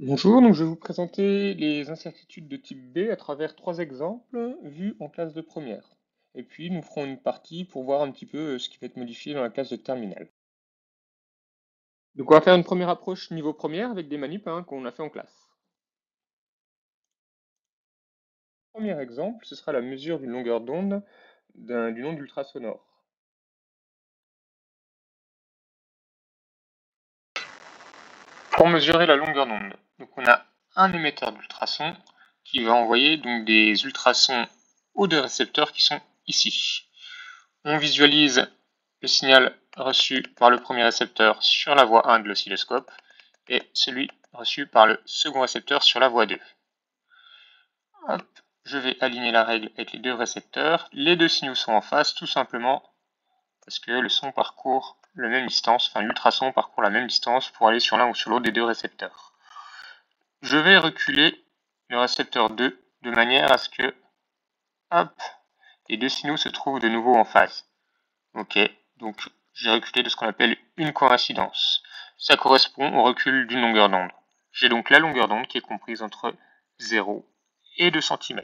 Bonjour, donc je vais vous présenter les incertitudes de type B à travers trois exemples vus en classe de première. Et puis nous ferons une partie pour voir un petit peu ce qui va être modifié dans la classe de terminale. Donc on va faire une première approche niveau première avec des manips qu'on a fait en classe. Premier exemple, ce sera la mesure d'une longueur d'onde d'une onde ultrasonore. Pour mesurer la longueur d'onde, donc on a un émetteur d'ultrasons qui va envoyer donc des ultrasons aux deux récepteurs qui sont ici. On visualise le signal reçu par le premier récepteur sur la voie 1 de l'oscilloscope et celui reçu par le second récepteur sur la voie 2. Hop, je vais aligner la règle avec les deux récepteurs. Les deux signaux sont en phase tout simplement parce que le son parcourt la même distance, enfin l'ultrason parcourt la même distance pour aller sur l'un ou sur l'autre des deux récepteurs. Je vais reculer le récepteur 2 de manière à ce que hop, les deux signaux se trouvent de nouveau en phase. Ok, donc j'ai reculé de ce qu'on appelle une coïncidence. Ça correspond au recul d'une longueur d'onde. J'ai donc la longueur d'onde qui est comprise entre 0 et 2 cm.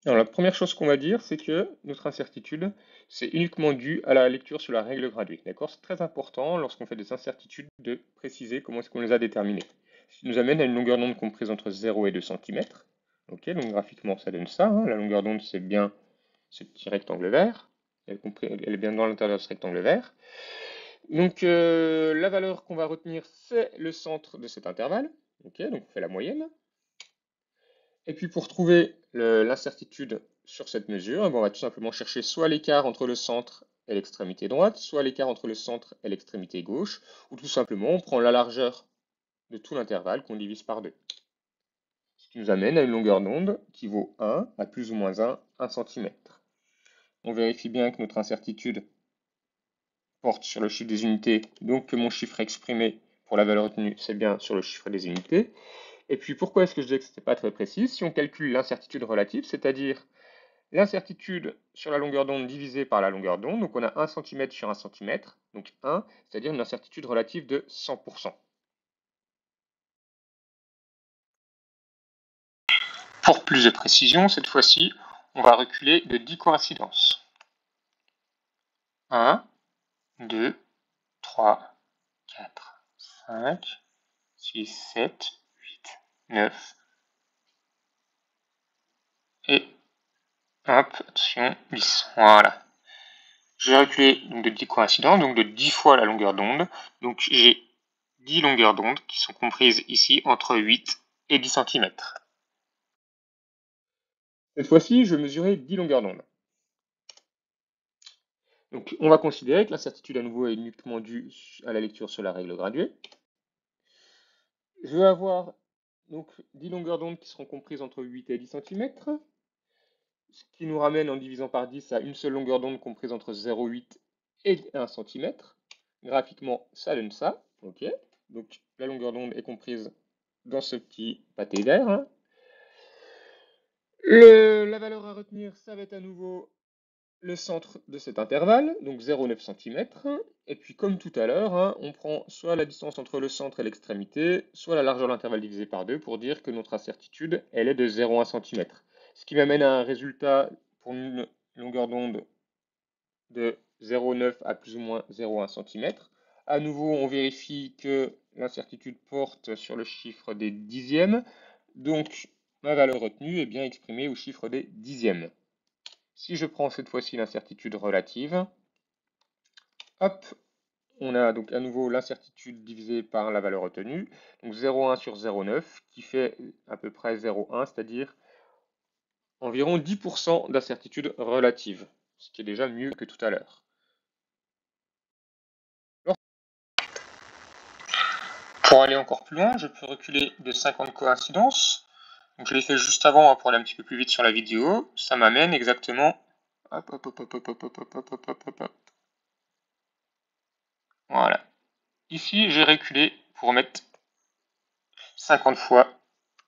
Alors la première chose qu'on va dire, c'est que notre incertitude, c'est uniquement dû à la lecture sur la règle graduée. D'accord? C'est très important lorsqu'on fait des incertitudes de préciser comment est-ce qu'on les a déterminées. Ce qui nous amène à une longueur d'onde comprise entre 0 et 2 cm. Ok, donc graphiquement ça donne ça. La longueur d'onde c'est bien ce petit rectangle vert. Elle est bien dans l'intérieur de ce rectangle vert. Donc la valeur qu'on va retenir, c'est le centre de cet intervalle. Ok, donc on fait la moyenne. Et puis pour trouver l'incertitude sur cette mesure, on va tout simplement chercher soit l'écart entre le centre et l'extrémité droite, soit l'écart entre le centre et l'extrémité gauche, ou tout simplement on prend la largeur de tout l'intervalle qu'on divise par 2. Ce qui nous amène à une longueur d'onde qui vaut 1 à plus ou moins 1 cm. On vérifie bien que notre incertitude porte sur le chiffre des unités, donc que mon chiffre exprimé pour la valeur retenue, c'est bien sur le chiffre des unités. Et puis pourquoi est-ce que je disais que ce n'était pas très précis? Si on calcule l'incertitude relative, c'est-à-dire l'incertitude sur la longueur d'onde divisée par la longueur d'onde, donc on a 1 cm sur 1 cm, donc 1, c'est-à-dire une incertitude relative de 100%. Pour plus de précision, cette fois-ci, on va reculer de 10 coïncidences. 1, 2, 3, 4, 5, 6, 7, 8, 9, et hop, attention, 10. Voilà. Je vais reculer donc de 10 coïncidences, donc de 10 fois la longueur d'onde. Donc j'ai 10 longueurs d'onde qui sont comprises ici entre 8 et 10 cm. Cette fois-ci, je vais mesurer 10 longueurs d'onde. Donc on va considérer que l'incertitude à nouveau est uniquement due à la lecture sur la règle graduée. Je vais avoir donc 10 longueurs d'onde qui seront comprises entre 8 et 10 cm. Ce qui nous ramène en divisant par 10 à une seule longueur d'onde comprise entre 0,8 et 1 cm. Graphiquement, ça donne ça. Ok. Donc la longueur d'onde est comprise dans ce petit pâté vert. La valeur à retenir, ça va être à nouveau le centre de cet intervalle, donc 0,9 cm. Et puis comme tout à l'heure, on prend soit la distance entre le centre et l'extrémité, soit la largeur de l'intervalle divisé par 2 pour dire que notre incertitude, elle est de 0,1 cm. Ce qui m'amène à un résultat pour une longueur d'onde de 0,9 à plus ou moins 0,1 cm. À nouveau, on vérifie que l'incertitude porte sur le chiffre des dixièmes. Donc, ma valeur retenue est bien exprimée au chiffre des dixièmes. Si je prends cette fois-ci l'incertitude relative, hop, on a donc à nouveau l'incertitude divisée par la valeur retenue. Donc 0,1 sur 0,9 qui fait à peu près 0,1, c'est-à-dire environ 10% d'incertitude relative, ce qui est déjà mieux que tout à l'heure. Pour aller encore plus loin, je peux reculer de 50 coïncidences. Donc je l'ai fait juste avant pour aller un petit peu plus vite sur la vidéo. Ça m'amène exactement... Hop, hop, hop, hop, hop, hop, hop, hop, hop, hop, hop, hop. Voilà. Ici, j'ai reculé pour mettre 50 fois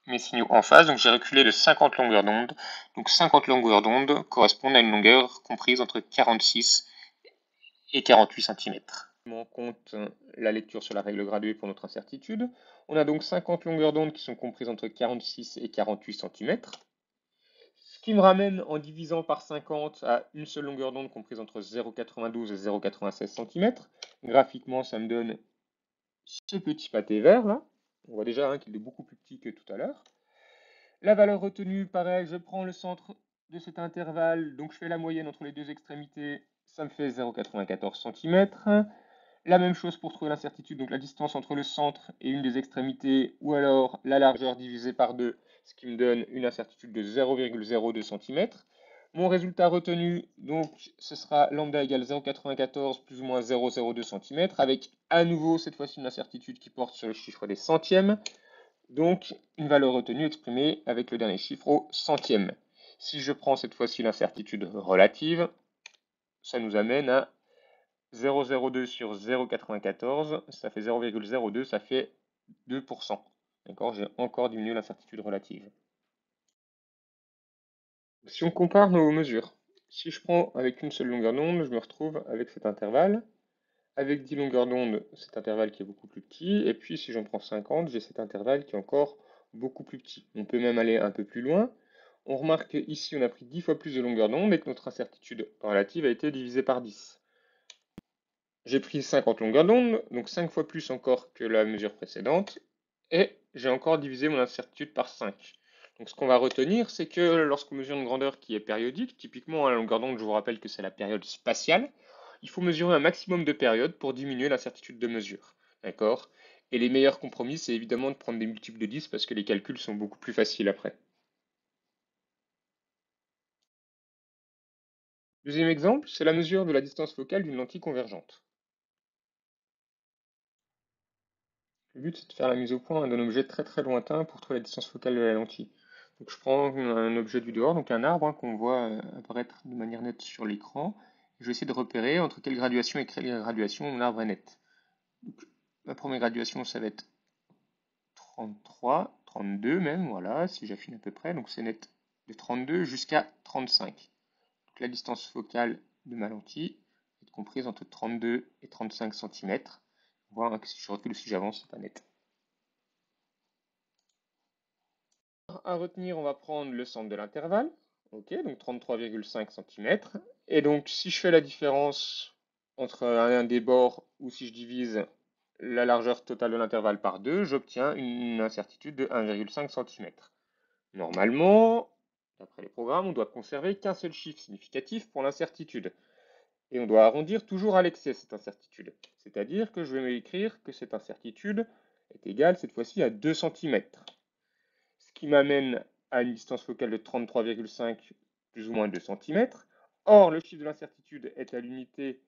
mes signaux en phase. Donc j'ai reculé de 50 longueurs d'onde. Donc 50 longueurs d'onde correspondent à une longueur comprise entre 46 et 48 cm. en compte la lecture sur la règle graduée pour notre incertitude. On a donc 50 longueurs d'onde qui sont comprises entre 46 et 48 cm. Ce qui me ramène en divisant par 50 à une seule longueur d'onde comprise entre 0,92 et 0,96 cm. Graphiquement, ça me donne ce petit pâté vert là. On voit déjà qu'il est beaucoup plus petit que tout à l'heure. La valeur retenue, pareil, je prends le centre de cet intervalle, donc je fais la moyenne entre les deux extrémités, ça me fait 0,94 cm. La même chose pour trouver l'incertitude, donc la distance entre le centre et une des extrémités, ou alors la largeur divisée par 2, ce qui me donne une incertitude de 0,02 cm. Mon résultat retenu, donc, ce sera lambda égale 0,94 plus ou moins 0,02 cm, avec à nouveau cette fois-ci une incertitude qui porte sur le chiffre des centièmes. Donc, une valeur retenue exprimée avec le dernier chiffre au centième. Si je prends cette fois-ci l'incertitude relative, ça nous amène à 0,02 sur 0,94, ça fait 0,02, ça fait 2%. D'accord, j'ai encore diminué l'incertitude relative. Si on compare nos mesures, si je prends avec une seule longueur d'onde, je me retrouve avec cet intervalle. Avec 10 longueurs d'onde, cet intervalle qui est beaucoup plus petit. Et puis si j'en prends 50, j'ai cet intervalle qui est encore beaucoup plus petit. On peut même aller un peu plus loin. On remarque qu'ici, on a pris 10 fois plus de longueur d'onde et que notre incertitude relative a été divisée par 10. J'ai pris 50 longueurs d'onde, donc 5 fois plus encore que la mesure précédente. Et j'ai encore divisé mon incertitude par 5. Donc ce qu'on va retenir, c'est que lorsqu'on mesure une grandeur qui est périodique, typiquement à la longueur d'onde, je vous rappelle que c'est la période spatiale, il faut mesurer un maximum de périodes pour diminuer l'incertitude de mesure. D'accord? Et les meilleurs compromis, c'est évidemment de prendre des multiples de 10 parce que les calculs sont beaucoup plus faciles après. Deuxième exemple, c'est la mesure de la distance focale d'une lentille convergente. Le but, c'est de faire la mise au point d'un objet très très lointain pour trouver la distance focale de la lentille. Donc je prends un objet du dehors, donc un arbre qu'on voit apparaître de manière nette sur l'écran. Je vais essayer de repérer entre quelle graduation et quelle graduation mon arbre est net. Donc, ma première graduation, ça va être 33, 32 même, voilà, si j'affine à peu près. Donc c'est net de 32 jusqu'à 35. Donc la distance focale de ma lentille est comprise entre 32 et 35 cm. On voit que si je recule ou si j'avance, c'est pas net. À retenir, on va prendre le centre de l'intervalle, ok, donc 33,5 cm. Et donc, si je fais la différence entre un des bords ou si je divise la largeur totale de l'intervalle par 2, j'obtiens une incertitude de 1,5 cm. Normalement, d'après les programmes, on doit conserver qu'un seul chiffre significatif pour l'incertitude. Et on doit arrondir toujours à l'excès cette incertitude. C'est-à-dire que je vais m'écrire que cette incertitude est égale cette fois-ci à 2 cm. Ce qui m'amène à une distance focale de 33,5 plus ou moins 2 cm. Or, le chiffre de l'incertitude est à l'unité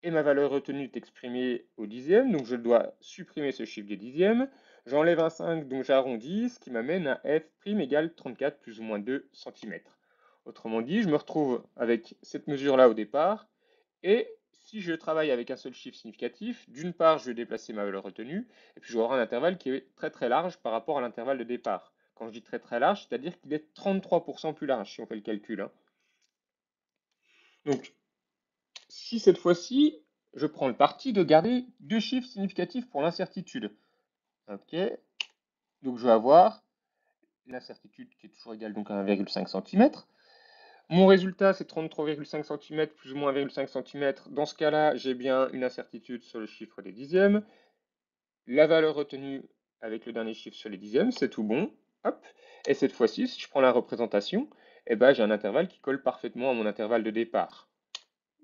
et ma valeur retenue est exprimée au dixième, donc je dois supprimer ce chiffre des dixièmes. J'enlève un 5, donc j'arrondis, ce qui m'amène à f' égale 34 plus ou moins 2 cm. Autrement dit, je me retrouve avec cette mesure-là au départ, et si je travaille avec un seul chiffre significatif, d'une part, je vais déplacer ma valeur retenue, et puis je vais avoir un intervalle qui est très très large par rapport à l'intervalle de départ. Quand je dis très très large, c'est-à-dire qu'il est 33% plus large, si on fait le calcul. Hein. Donc, si cette fois-ci, je prends le parti de garder deux chiffres significatifs pour l'incertitude. Ok, donc je vais avoir l'incertitude qui est toujours égale donc à 1,5 cm. Mon résultat, c'est 33,5 cm plus ou moins 1,5 cm. Dans ce cas-là, j'ai bien une incertitude sur le chiffre des dixièmes. La valeur retenue avec le dernier chiffre sur les dixièmes, c'est tout bon. Hop. Et cette fois-ci, si je prends la représentation, eh ben, j'ai un intervalle qui colle parfaitement à mon intervalle de départ.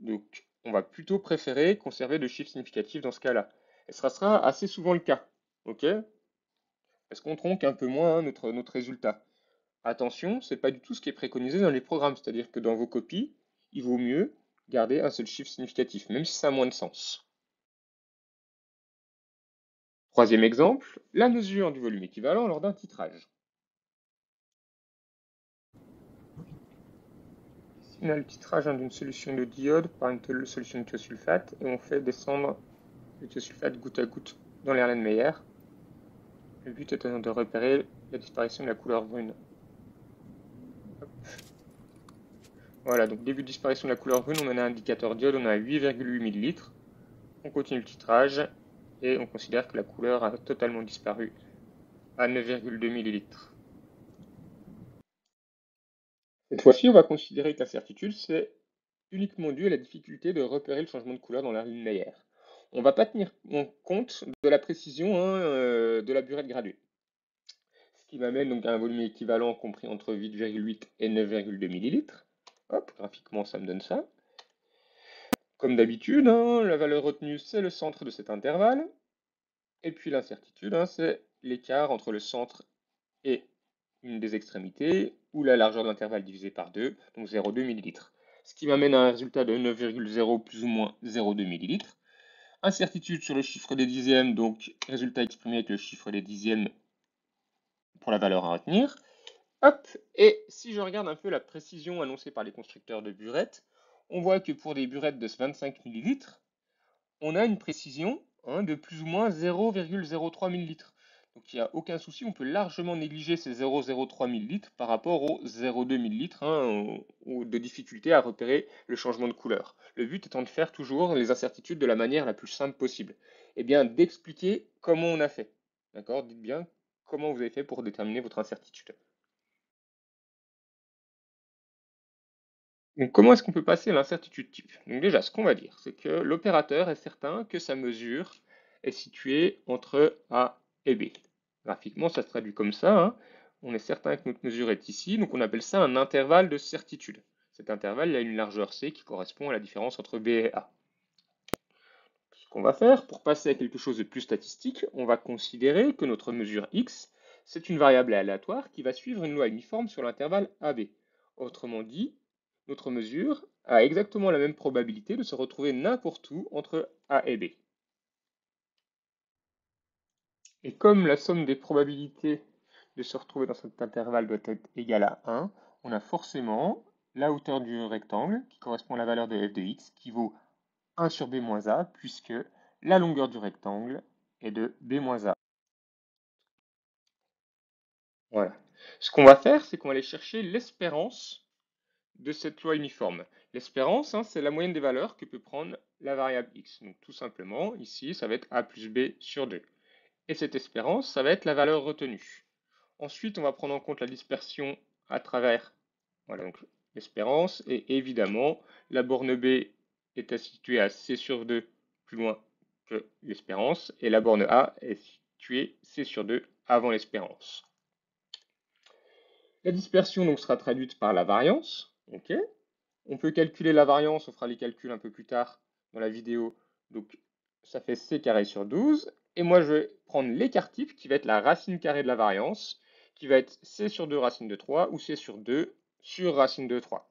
Donc, on va plutôt préférer conserver de chiffres significatifs dans ce cas-là. Et ce sera assez souvent le cas. Ok? Parce qu'on tronque un peu moins notre résultat. Attention, ce n'est pas du tout ce qui est préconisé dans les programmes. C'est-à-dire que dans vos copies, il vaut mieux garder un seul chiffre significatif, même si ça a moins de sens. Troisième exemple, la mesure du volume équivalent lors d'un titrage. Ici, on a le titrage d'une solution de diode par une solution de thiosulfate et on fait descendre le thiosulfate goutte à goutte dans l'Erlenmeyer. Le but étant de repérer la disparition de la couleur brune. Hop. Voilà, donc début de disparition de la couleur brune, on a un indicateur diode, on a 8,8 ml. On continue le titrage et on considère que la couleur a totalement disparu à 9,2 millilitres. Cette fois-ci, on va considérer que l'incertitude, c'est uniquement dû à la difficulté de repérer le changement de couleur dans la linéaire. On ne va pas tenir compte de la précision de la burette graduée. Ce qui m'amène donc à un volume équivalent compris entre 8,8 et 9,2 millilitres. Hop, graphiquement, ça me donne ça. Comme d'habitude, la valeur retenue, c'est le centre de cet intervalle. Et puis l'incertitude, c'est l'écart entre le centre et une des extrémités, ou la largeur de l'intervalle divisée par 2, donc 0,2 millilitres. Ce qui m'amène à un résultat de 9,0 plus ou moins 0,2 millilitres. Incertitude sur le chiffre des dixièmes, donc résultat exprimé avec le chiffre des dixièmes pour la valeur à retenir. Hop, et si je regarde un peu la précision annoncée par les constructeurs de burettes, on voit que pour des burettes de 25 millilitres, on a une précision de plus ou moins 0,03 millilitres. Donc il n'y a aucun souci, on peut largement négliger ces 0,03 millilitres par rapport aux 0,2 millilitres de difficulté à repérer le changement de couleur. Le but étant de faire toujours les incertitudes de la manière la plus simple possible. Et bien d'expliquer comment on a fait. D'accord? Dites bien comment vous avez fait pour déterminer votre incertitude. Donc, comment est-ce qu'on peut passer à l'incertitude type? Donc déjà, ce qu'on va dire, c'est que l'opérateur est certain que sa mesure est située entre A et B. Graphiquement, ça se traduit comme ça. On est certain que notre mesure est ici, donc on appelle ça un intervalle de certitude. Cet intervalle a une largeur C qui correspond à la différence entre B et A. Ce qu'on va faire, pour passer à quelque chose de plus statistique, on va considérer que notre mesure X, c'est une variable aléatoire qui va suivre une loi uniforme sur l'intervalle AB. Autrement dit, notre mesure a exactement la même probabilité de se retrouver n'importe où entre A et B. Et comme la somme des probabilités de se retrouver dans cet intervalle doit être égale à 1, on a forcément la hauteur du rectangle, qui correspond à la valeur de f de x, qui vaut 1 sur b moins a, puisque la longueur du rectangle est de b moins a. Voilà. Ce qu'on va faire, c'est qu'on va aller chercher l'espérance de cette loi uniforme. L'espérance, c'est la moyenne des valeurs que peut prendre la variable x. Donc tout simplement, ici, ça va être a plus b sur 2. Et cette espérance, ça va être la valeur retenue. Ensuite, on va prendre en compte la dispersion à travers voilà, donc l'espérance. Et évidemment, la borne b est située à c sur 2 plus loin que l'espérance. Et la borne a est située c sur 2 avant l'espérance. La dispersion donc sera traduite par la variance. Ok. On peut calculer la variance, on fera les calculs un peu plus tard dans la vidéo. Donc ça fait c carré sur 12. Et moi je vais prendre l'écart type qui va être la racine carrée de la variance, qui va être c sur 2 racine de 3 ou c sur 2 sur racine de 3.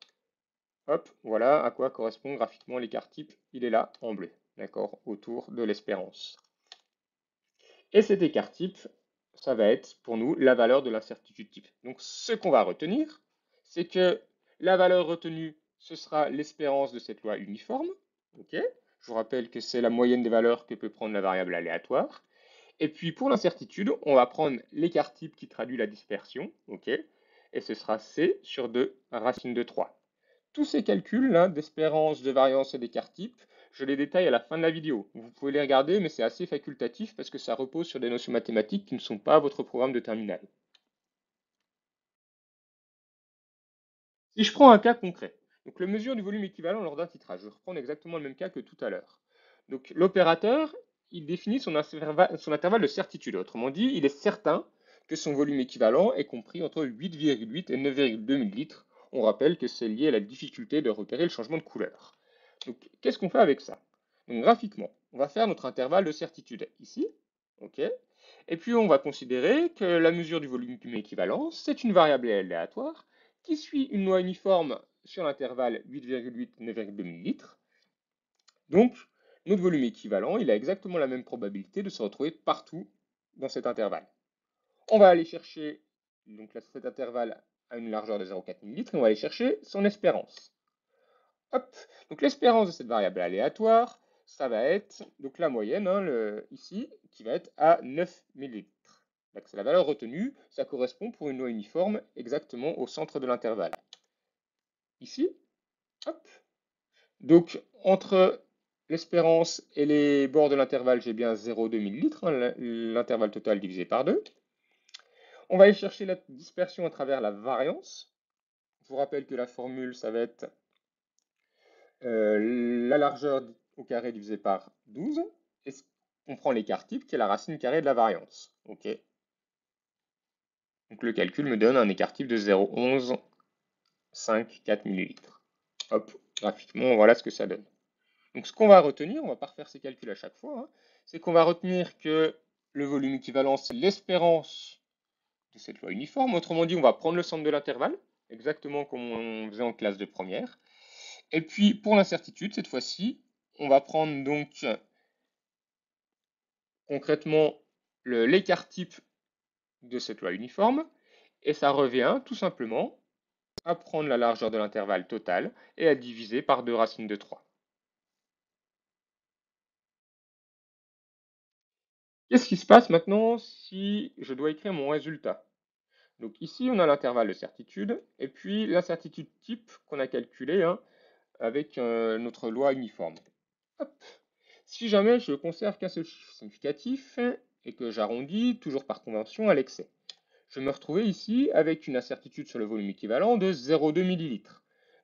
Hop, voilà à quoi correspond graphiquement l'écart type. Il est là en bleu, d'accord, autour de l'espérance. Et cet écart type, ça va être pour nous la valeur de l'incertitude type. Donc ce qu'on va retenir, c'est que la valeur retenue, ce sera l'espérance de cette loi uniforme. Okay, je vous rappelle que c'est la moyenne des valeurs que peut prendre la variable aléatoire. Et puis pour l'incertitude, on va prendre l'écart type qui traduit la dispersion. Okay, et ce sera C sur 2 racine de 3. Tous ces calculs d'espérance, de variance et d'écart type, je les détaille à la fin de la vidéo. Vous pouvez les regarder, mais c'est assez facultatif parce que ça repose sur des notions mathématiques qui ne sont pas votre programme de terminale. Si je prends un cas concret, donc la mesure du volume équivalent lors d'un titrage, je vais reprendre exactement le même cas que tout à l'heure. Donc l'opérateur, il définit son intervalle de certitude. Autrement dit, il est certain que son volume équivalent est compris entre 8,8 et 9,2 millilitres. On rappelle que c'est lié à la difficulté de repérer le changement de couleur. Donc qu'est-ce qu'on fait avec ça? Donc graphiquement, on va faire notre intervalle de certitude ici. Ok. Et puis on va considérer que la mesure du volume équivalent, c'est une variable aléatoire qui suit une loi uniforme sur l'intervalle 8,8-9,2 millilitres. Donc, notre volume équivalent, il a exactement la même probabilité de se retrouver partout dans cet intervalle. On va aller chercher, donc là, cet intervalle a une largeur de 0,4 millilitres, et on va aller chercher son espérance. Hop, donc l'espérance de cette variable aléatoire, ça va être donc la moyenne, ici, qui va être à 9 millilitres. C'est la valeur retenue, ça correspond pour une loi uniforme exactement au centre de l'intervalle. Ici, hop. Donc entre l'espérance et les bords de l'intervalle, j'ai bien 0,2 millilitres, hein, l'intervalle total divisé par 2. On va aller chercher la dispersion à travers la variance. Je vous rappelle que la formule, ça va être la largeur au carré divisé par 12. Et on prend l'écart type qui est la racine carrée de la variance. Ok. Donc le calcul me donne un écart type de 0,1154 millilitres. Hop, graphiquement, voilà ce que ça donne. Donc ce qu'on va retenir, on va pas refaire ces calculs à chaque fois, hein, c'est qu'on va retenir que le volume équivalent, c'est l'espérance de cette loi uniforme. Autrement dit, on va prendre le centre de l'intervalle, exactement comme on faisait en classe de première. Et puis pour l'incertitude, cette fois-ci, on va prendre donc concrètement l'écart type de cette loi uniforme, et ça revient tout simplement à prendre la largeur de l'intervalle total et à diviser par 2 racines de 3. Qu'est-ce qui se passe maintenant si je dois écrire mon résultat? Donc ici, on a l'intervalle de certitude et puis l'incertitude type qu'on a calculée, hein, avec notre loi uniforme. Hop. Si jamais je conserve qu'un seul chiffre significatif et que j'arrondis, toujours par convention, à l'excès, je me retrouvais ici avec une incertitude sur le volume équivalent de 0,2 ml.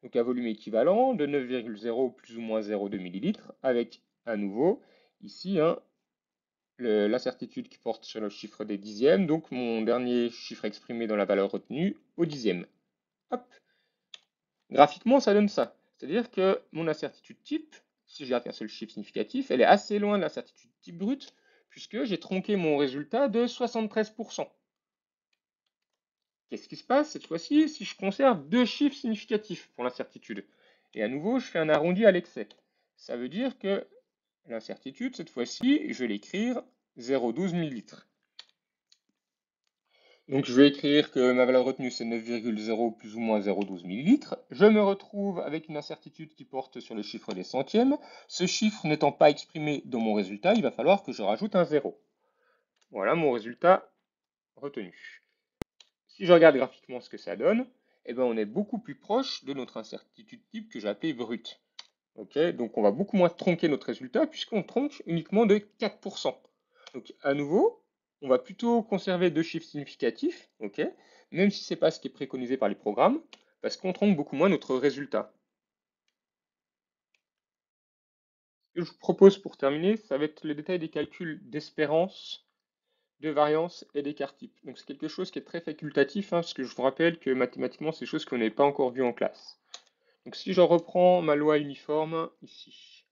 Donc un volume équivalent de 9,0 plus ou moins 0,2 ml avec à nouveau ici l'incertitude qui porte sur le chiffre des dixièmes, donc mon dernier chiffre exprimé dans la valeur retenue au dixième. Hop. Graphiquement, ça donne ça. C'est-à-dire que mon incertitude type, si je garde qu'un seul chiffre significatif, elle est assez loin de l'incertitude type brute, puisque j'ai tronqué mon résultat de 73%. Qu'est-ce qui se passe cette fois-ci si je conserve deux chiffres significatifs pour l'incertitude? Et à nouveau, je fais un arrondi à l'excès. Ça veut dire que l'incertitude, cette fois-ci, je vais l'écrire 0,12 millilitres. Donc je vais écrire que ma valeur retenue c'est 9,0 plus ou moins 0,12 millilitres. Je me retrouve avec une incertitude qui porte sur le chiffre des centièmes. Ce chiffre n'étant pas exprimé dans mon résultat, il va falloir que je rajoute un 0. Voilà mon résultat retenu. Si je regarde graphiquement ce que ça donne, eh ben on est beaucoup plus proche de notre incertitude type que j'ai appelée brute. Okay, donc on va beaucoup moins tronquer notre résultat puisqu'on tronque uniquement de 4%. Donc à nouveau, on va plutôt conserver deux chiffres significatifs, okay, même si ce n'est pas ce qui est préconisé par les programmes, parce qu'on tronque beaucoup moins notre résultat. Ce que je vous propose pour terminer, ça va être le détail des calculs d'espérance, de variance et d'écart type. Donc c'est quelque chose qui est très facultatif, hein, parce que je vous rappelle que mathématiquement, c'est des choses qu'on n'avait pas encore vues en classe. Donc si je reprends ma loi uniforme ici,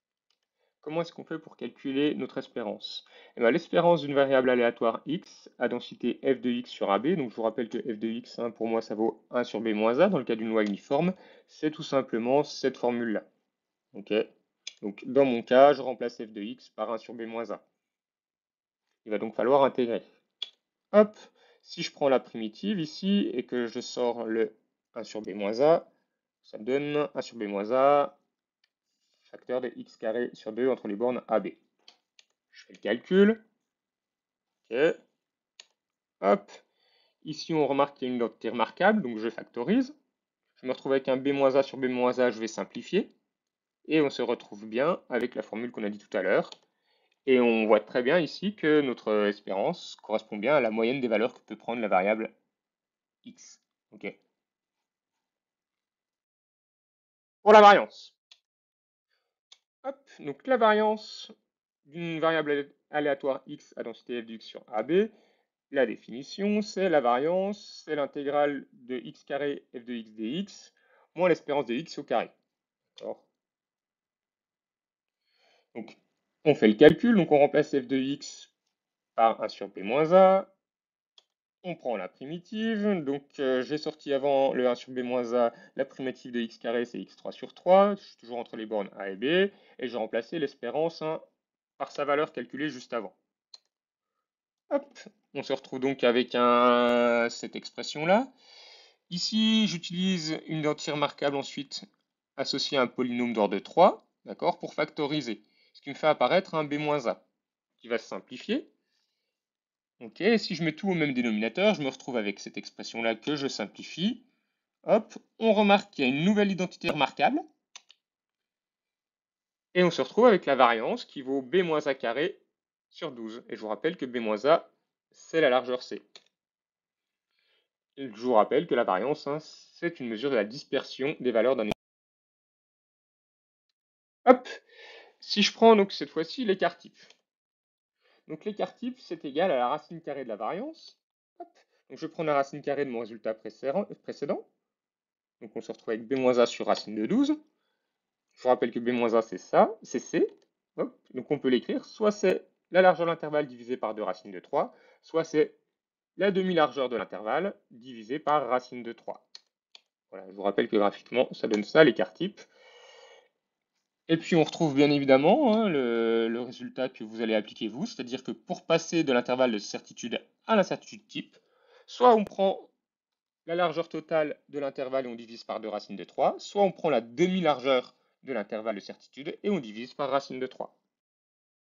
comment est-ce qu'on fait pour calculer notre espérance? Eh bien, l'espérance d'une variable aléatoire x à densité f de x sur AB, donc je vous rappelle que f de x, hein, pour moi, ça vaut 1 sur b moins a dans le cas d'une loi uniforme, c'est tout simplement cette formule-là. Okay, donc dans mon cas, je remplace f de x par 1 sur b moins a. Il va donc falloir intégrer. Hop, si je prends la primitive ici et que je sors le 1 sur b moins a, ça me donne 1 sur b moins a, facteur de x carré sur 2 entre les bornes AB. Je fais le calcul. Ok. Hop. Ici, on remarque qu'il y a une identité remarquable, donc je factorise. Je me retrouve avec un b-a sur b-a, je vais simplifier. Et on se retrouve bien avec la formule qu'on a dit tout à l'heure. Et on voit très bien ici que notre espérance correspond bien à la moyenne des valeurs que peut prendre la variable x. Ok. Pour la variance. Hop, donc la variance d'une variable aléatoire x à densité f de x sur AB, la définition, c'est la variance, c'est l'intégrale de x carré f de x dx, moins l'espérance de x au carré. Donc, on fait le calcul, donc on remplace f de x par 1 sur b moins a, on prend la primitive, donc j'ai sorti avant le 1 sur b moins a, la primitive de x carré c'est x3 sur 3, je suis toujours entre les bornes a et b, et j'ai remplacé l'espérance, hein, par sa valeur calculée juste avant. Hop, on se retrouve donc avec cette expression-là. Ici, j'utilise une identité remarquable ensuite associée à un polynôme d'ordre de 3, d'accord, pour factoriser, ce qui me fait apparaître un b-a, qui va se simplifier. Ok, si je mets tout au même dénominateur, je me retrouve avec cette expression-là que je simplifie. Hop, on remarque qu'il y a une nouvelle identité remarquable. Et on se retrouve avec la variance qui vaut b moins a carré sur 12. Et je vous rappelle que b moins a, c'est la largeur C. Et je vous rappelle que la variance, hein, c'est une mesure de la dispersion des valeurs d'un. Hop, si je prends donc cette fois-ci l'écart type. Donc l'écart type, c'est égal à la racine carrée de la variance. Hop. Donc je prends la racine carrée de mon résultat précédent. Donc on se retrouve avec b-a sur racine de 12. Je vous rappelle que b-a, c'est ça, c'est c. Hop. Donc on peut l'écrire, soit c'est la largeur de l'intervalle divisée par 2 racine de 3, soit c'est la demi-largeur de l'intervalle divisée par racine de 3. Voilà, je vous rappelle que graphiquement, ça donne ça, l'écart type. Et puis on retrouve bien évidemment, hein, le résultat que vous allez appliquer vous, c'est-à-dire que pour passer de l'intervalle de certitude à l'incertitude type, soit on prend la largeur totale de l'intervalle et on divise par 2 racine de 3, soit on prend la demi-largeur de l'intervalle de certitude et on divise par racine de 3.